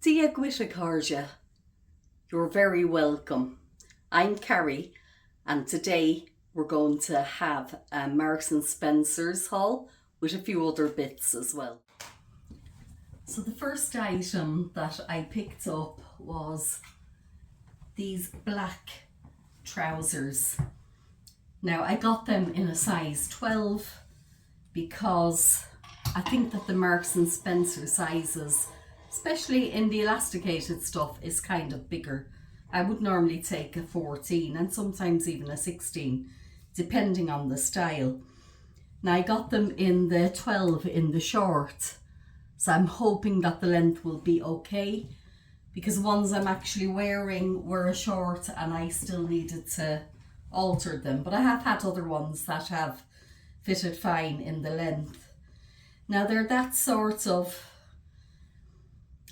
Dia Gwitakarja, you're very welcome. I'm Carrie, and today we're going to have a Marks and Spencer's haul with a few other bits as well. So the first item that I picked up was these black trousers. Now I got them in a size 12 because I think that the Marks and Spencer sizes, especially in the elasticated stuff, is kind of bigger. I would normally take a 14 and sometimes even a 16, depending on the style. Now I got them in the 12 in the short, so I'm hoping that the length will be okay, because ones I'm actually wearing were a short and I still needed to alter them. But I have had other ones that have fitted fine in the length. Now they're that sort of,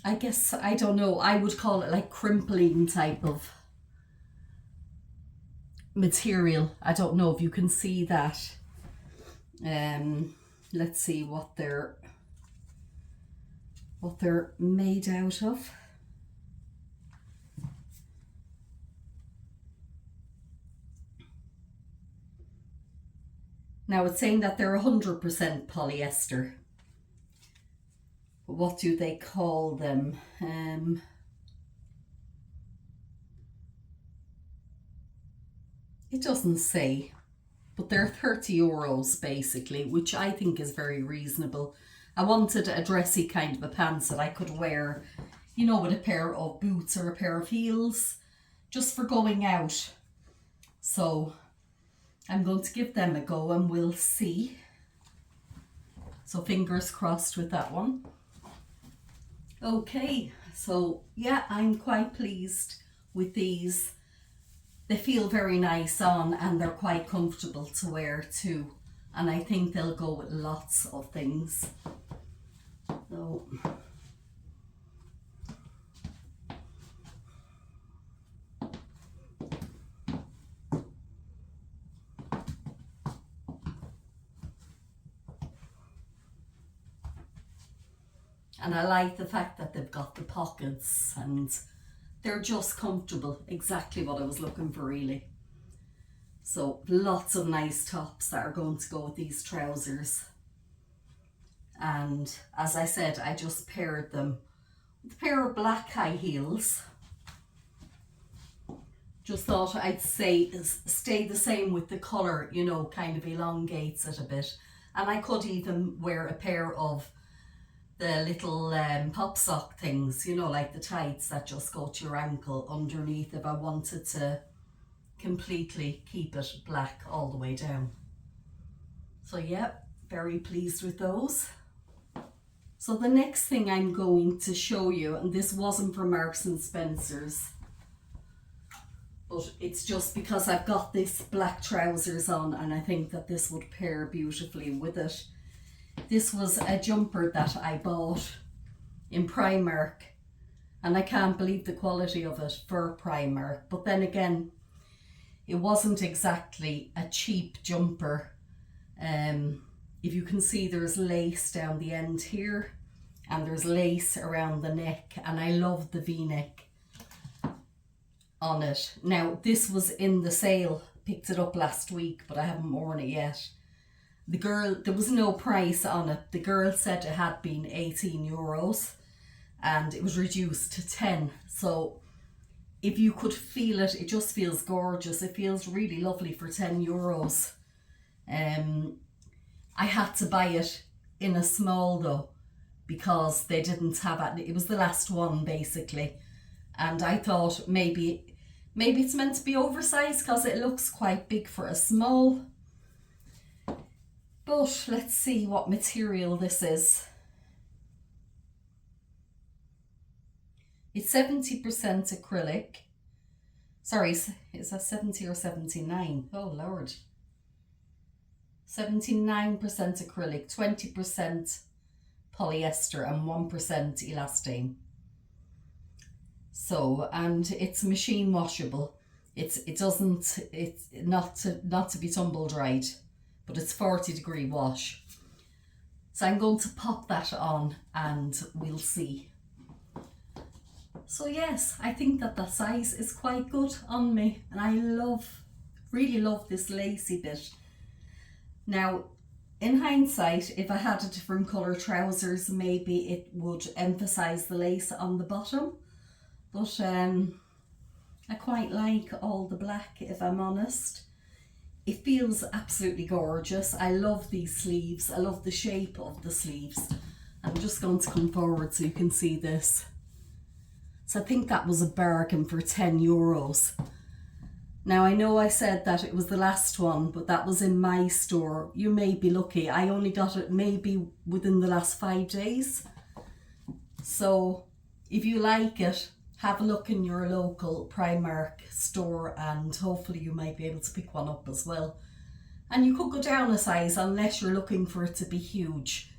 I guess, I don't know, I would call it like crimpling type of material. I don't know if you can see that. Let's see what they're made out of. Now it's saying that they're 100% polyester. What do they call them? It doesn't say, but they're €30 basically, which I think is very reasonable. I wanted a dressy kind of a pants that I could wear, you know, with a pair of boots or a pair of heels, just for going out. So I'm going to give them a go and we'll see. So fingers crossed with that one. Okay, so yeah, I'm quite pleased with these. They feel very nice on and they're quite comfortable to wear too. And I think they'll go with lots of things. So and I like the fact that they've got the pockets and they're just comfortable, exactly what I was looking for really. So lots of nice tops that are going to go with these trousers. And as I said, I just paired them with a pair of black high heels. Just thought I'd stay the same with the colour, you know, kind of elongates it a bit. And I could even wear a pair of the little pop sock things, you know, like the tights that just go to your ankle underneath if I wanted to completely keep it black all the way down. So yeah, very pleased with those. So the next thing I'm going to show you, and this wasn't from Marks and Spencer's, but it's just because I've got this black trousers on and I think that this would pair beautifully with it. This was a jumper that I bought in Primark and I can't believe the quality of it for Primark. But then again, it wasn't exactly a cheap jumper. If you can see, there's lace down the end here and there's lace around the neck, and I love the V-neck on it. Now this was in the sale, picked it up last week, but I haven't worn it yet. The girl, there was no price on it. The girl said it had been €18 and it was reduced to 10. So if you could feel it, it just feels gorgeous. It feels really lovely for €10. I had to buy it in a small though, because they didn't have it. It was the last one basically. And I thought maybe it's meant to be oversized because it looks quite big for a small. But let's see what material this is. It's 70% acrylic. Sorry, is that 70 or 79? Oh Lord. 79% acrylic, 20% polyester and 1% elastane. So, and it's machine washable. It's not to be tumble dried, but it's 40-degree wash. So I'm going to pop that on and we'll see. So yes, I think that the size is quite good on me, and I really love this lacy bit. Now, in hindsight, if I had a different colour trousers, maybe it would emphasise the lace on the bottom. But I quite like all the black, if I'm honest. It feels absolutely gorgeous. I love these sleeves. I love the shape of the sleeves. I'm just going to come forward so you can see this. So I think that was a bargain for €10. Now I know I said that it was the last one, but that was in my store. You may be lucky. I only got it maybe within the last 5 days. So if you like it, have a look in your local Primark store and hopefully you might be able to pick one up as well. And you could go down a size unless you're looking for it to be huge,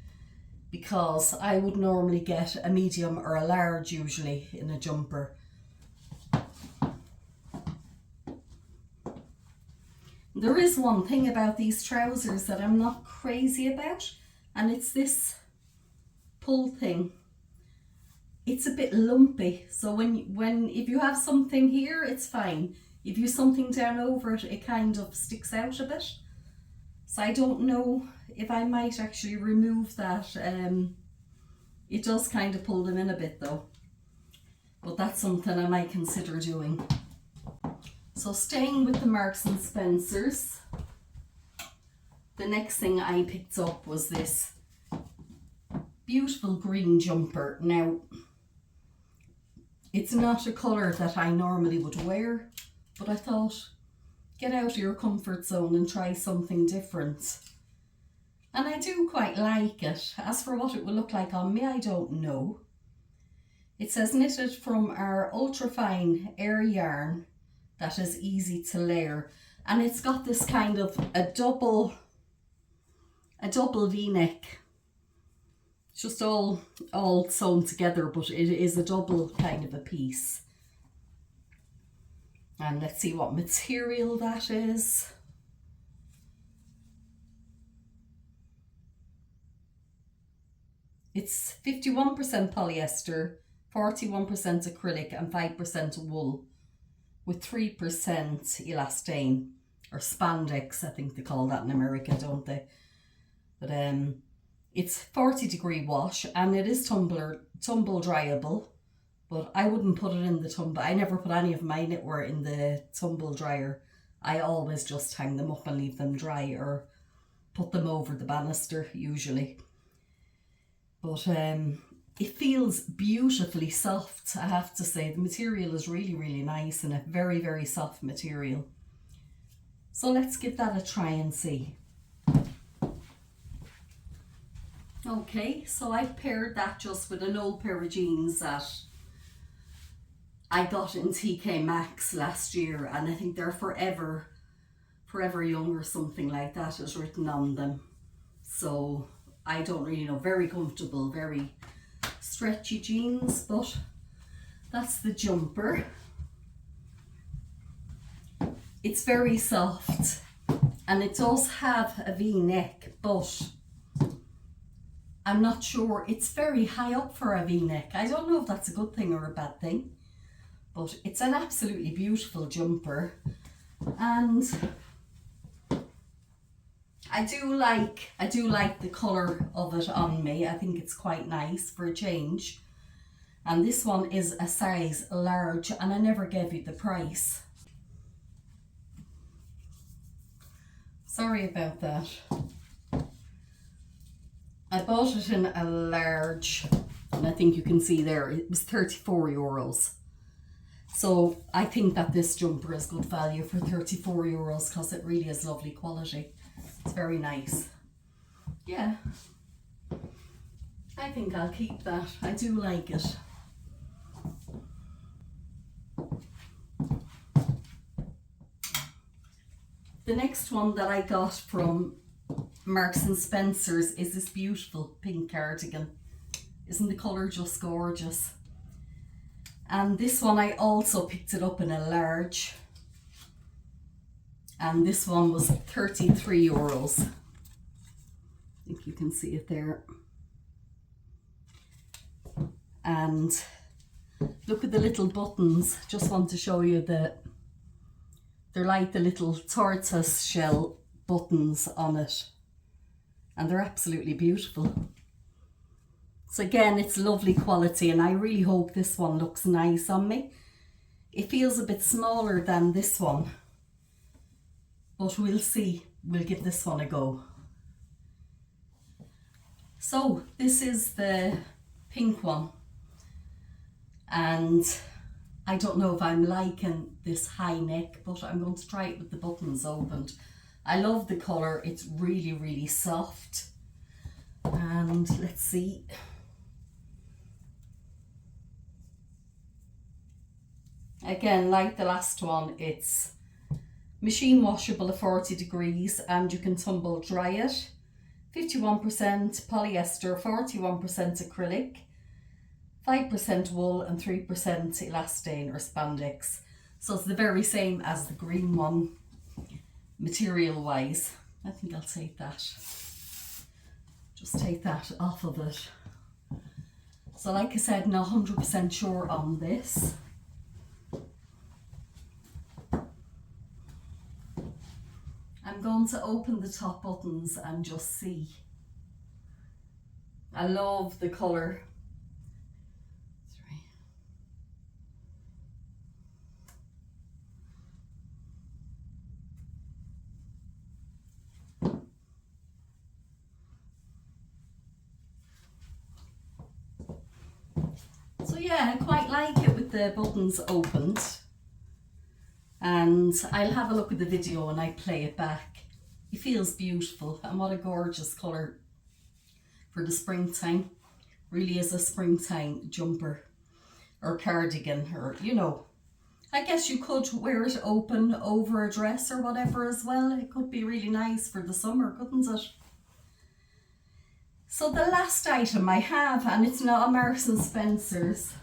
because I would normally get a medium or a large usually in a jumper. There is one thing about these trousers that I'm not crazy about, and it's this pull thing. It's a bit lumpy, so if you have something here, it's fine. If you have something down over it, it kind of sticks out a bit. So I don't know if I might actually remove that. It does kind of pull them in a bit though, but that's something I might consider doing. So staying with the Marks and Spencers, the next thing I picked up was this beautiful green jumper. Now, it's not a colour that I normally would wear, but I thought, get out of your comfort zone and try something different. And I do quite like it. As for what it will look like on me, I don't know. It says knitted from our ultrafine air yarn that is easy to layer. And it's got this kind of a double V-neck. It's just all sewn together, but it is a double kind of a piece. And let's see what material that is. It's 51% polyester, 41% acrylic and 5% wool, with 3% elastane, or spandex, I think they call that in America, don't they? But it's 40-degree wash, and it is tumble dryable, but I wouldn't put it in the tumble. I never put any of my knitwear in the tumble dryer. I always just hang them up and leave them dry, or put them over the banister usually. But it feels beautifully soft, I have to say. The material is really, really nice, and a very, very soft material. So let's give that a try and see. Okay, so I've paired that just with an old pair of jeans that I got in TK Maxx last year, and I think they're forever young or something like that is written on them. So I don't really know, very comfortable, very stretchy jeans, but that's the jumper. It's very soft, and it does have a V-neck, but I'm not sure, it's very high up for a V-neck. I don't know if that's a good thing or a bad thing, but it's an absolutely beautiful jumper, and I do like the colour of it on me. I think it's quite nice for a change. And this one is a size large, and I never gave you the price. Sorry about that. I bought it in a large, and I think you can see there it was €34. So I think that this jumper is good value for €34 because it really is lovely quality. It's very nice. Yeah, I think I'll keep that. I do like it. The next one that I got from Marks and Spencers is this beautiful pink cardigan. Isn't the colour just gorgeous? And this one I also picked it up in a large, and this one was €33. I think you can see it there. And Look at the little buttons. Just want to show you that they're like the little tortoise shell buttons on it. And they're absolutely beautiful. So again, it's lovely quality, and I really hope this one looks nice on me. It feels a bit smaller than this one, but we'll see. We'll give this one a go. So this is the pink one, and I don't know if I'm liking this high neck, but I'm going to try it with the buttons opened. I love the colour. It's really, really soft. And let's see. Again, like the last one, it's machine washable at 40 degrees and you can tumble dry it. 51% polyester, 41% acrylic, 5% wool and 3% elastane or spandex. So it's the very same as the green one, material wise. I think I'll take that. Just take that off of it. So like I said, not 100% sure on this. I'm going to open the top buttons and just see. I love the colour. So yeah, I quite like it with the buttons opened. And I'll have a look at the video when I play it back. It feels beautiful, and what a gorgeous colour for the springtime. Really is a springtime jumper or cardigan, or you know, I guess you could wear it open over a dress or whatever as well. It could be really nice for the summer, couldn't it? So the last item I have, and it's not a Marks and Spencer's,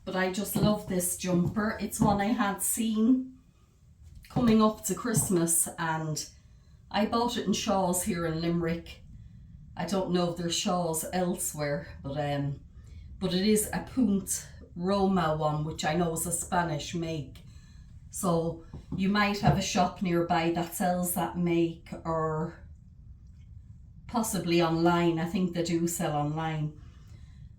but I just love this jumper. It's one I had seen coming up to Christmas, and I bought it in Shaw's here in Limerick. I don't know if there's Shaw's elsewhere, but it is a Punt Roma one, which I know is a Spanish make. So you might have a shop nearby that sells that make, or possibly online. I think they do sell online.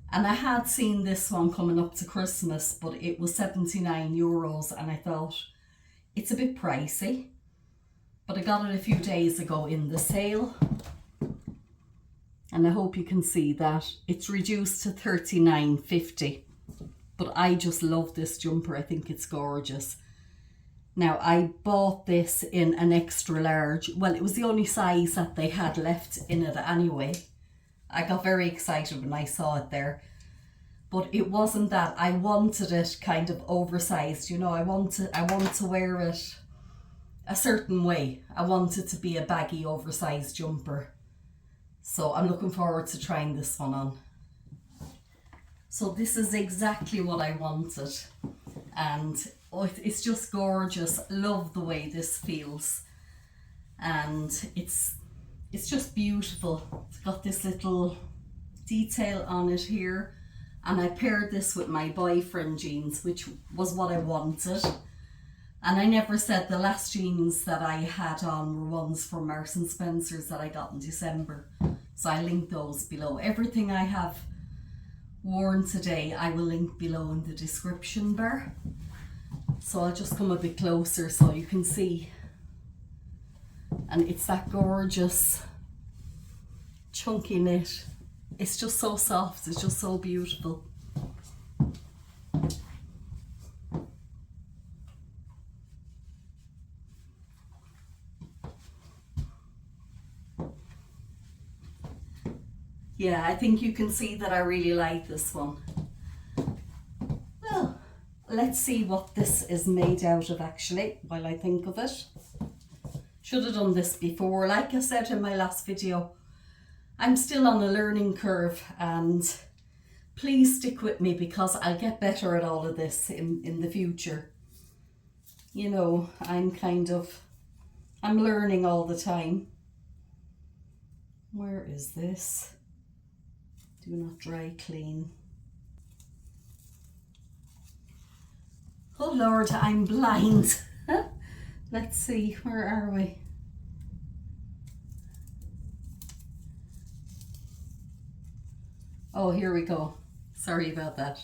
And I had seen this one coming up to Christmas, but it was €79, and I thought it's a bit pricey. But I got it a few days ago in the sale. And I hope you can see that. It's reduced to $39.50. But I just love this jumper. I think it's gorgeous. Now, I bought this in an extra large. Well, it was the only size that they had left in it anyway. I got very excited when I saw it there, but it wasn't that. I wanted it kind of oversized, you know. I want to wear it a certain way. I want it to be a baggy, oversized jumper. So I'm looking forward to trying this one on. So this is exactly what I wanted, and it's just gorgeous. Love the way this feels, and it's just beautiful. It's got this little detail on it here, and I paired this with my boyfriend jeans, which was what I wanted. And I never said the last jeans that I had on were ones from Marks and Spencer's that I got in December. So I linked those below. Everything I have worn today I will link below in the description bar. So I'll just come a bit closer so you can see. And it's that gorgeous chunky knit. It's just so soft, it's just so beautiful. Yeah, I think you can see that I really like this one. Well, let's see what this is made out of actually, while I think of it. Should have done this before. Like I said in my last video, I'm still on a learning curve, and please stick with me because I'll get better at all of this in the future. You know, I'm learning all the time. Where is this? Do not dry clean. Oh Lord, I'm blind. Let's see, where are we? Oh, here we go. Sorry about that.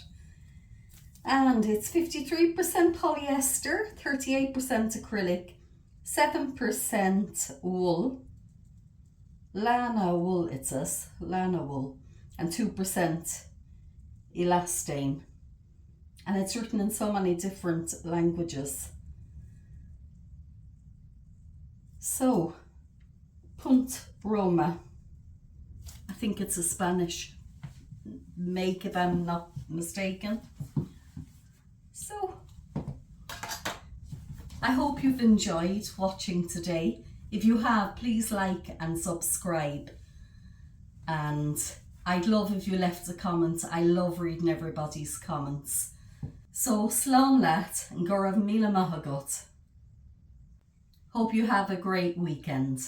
And it's 53% polyester, 38% acrylic, 7% wool, Lana wool it says, Lana wool, and 2% elastane. And it's written in so many different languages. So, Punt Roma. I think it's a Spanish make if I'm not mistaken. So, I hope you've enjoyed watching today. If you have, please like and subscribe. And I'd love if you left a comment. I love reading everybody's comments. So, slán leat and go raibh míle maith agat. Hope you have a great weekend.